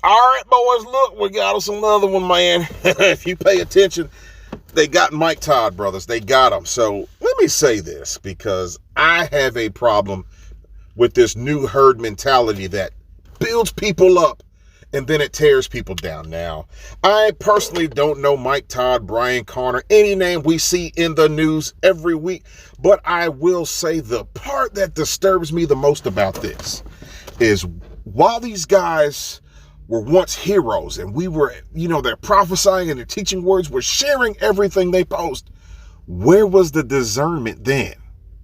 All right, boys, look, we got us another one, man. If you pay attention, they got Mike Todd, brothers. They got him. So let me say this, because I have a problem with this new herd mentality that builds people up and then it tears people down. Now, I personally don't know Mike Todd, Brian Connor, any name we see in the news every week, but I will say the part that disturbs me the most about this is while these guys were once heroes and we were, they're prophesying and they're teaching words, we're sharing everything they post, where was the discernment then?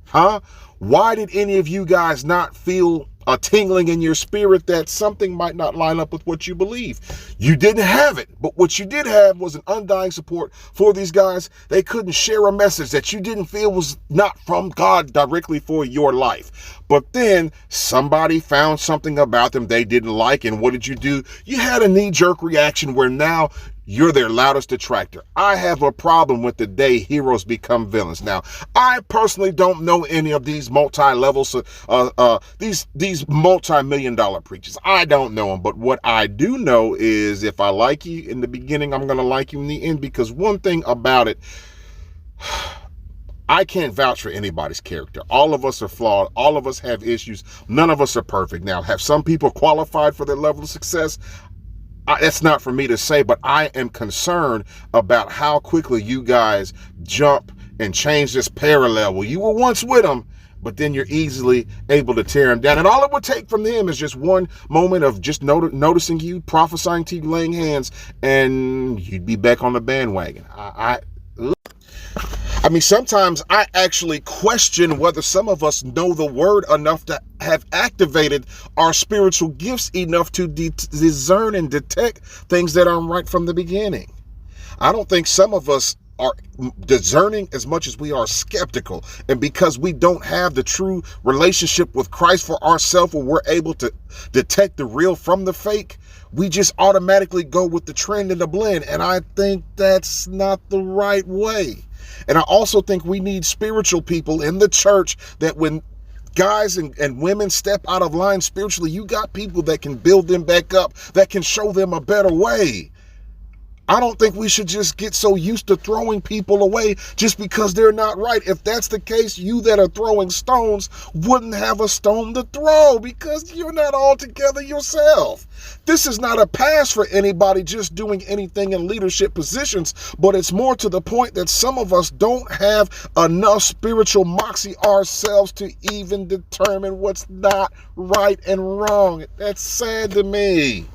Huh? Why did any of you guys not feel a tingling in your spirit that something might not line up with what you believe? You didn't have it, but what you did have was an undying support for these guys. They couldn't share a message that you didn't feel was not from God directly for your life. But then somebody found something about them they didn't like, and what did you do? You had a knee-jerk reaction where now you're their loudest detractor. I have a problem with the day heroes become villains. Now, I personally don't know any of these multi-levels, these multi-million-dollar preachers. I don't know them, but what I do know is if I like you in the beginning, I'm going to like you in the end, because one thing about it, I can't vouch for anybody's character. All of us are flawed. All of us have issues. None of us are perfect. Now, have some people qualified for their level of success? That's not for me to say, but I am concerned about how quickly you guys jump and change this parallel. Well, you were once with them, but then you're easily able to tear them down. And all it would take from them is just one moment of just noticing you, prophesying to you, laying hands, and you'd be back on the bandwagon. I mean, sometimes I actually question whether some of us know the word enough to have activated our spiritual gifts enough to discern and detect things that aren't right from the beginning. I don't think some of us are discerning as much as we are skeptical. And because we don't have the true relationship with Christ for ourselves, where we're able to detect the real from the fake, we just automatically go with the trend and the blend. And I think that's not the right way. And I also think we need spiritual people in the church that when guys and women step out of line spiritually, you got people that can build them back up, that can show them a better way. I don't think we should just get so used to throwing people away just because they're not right. If that's the case, you that are throwing stones wouldn't have a stone to throw because you're not all together yourself. This is not a pass for anybody just doing anything in leadership positions, but it's more to the point that some of us don't have enough spiritual moxie ourselves to even determine what's not right and wrong. That's sad to me.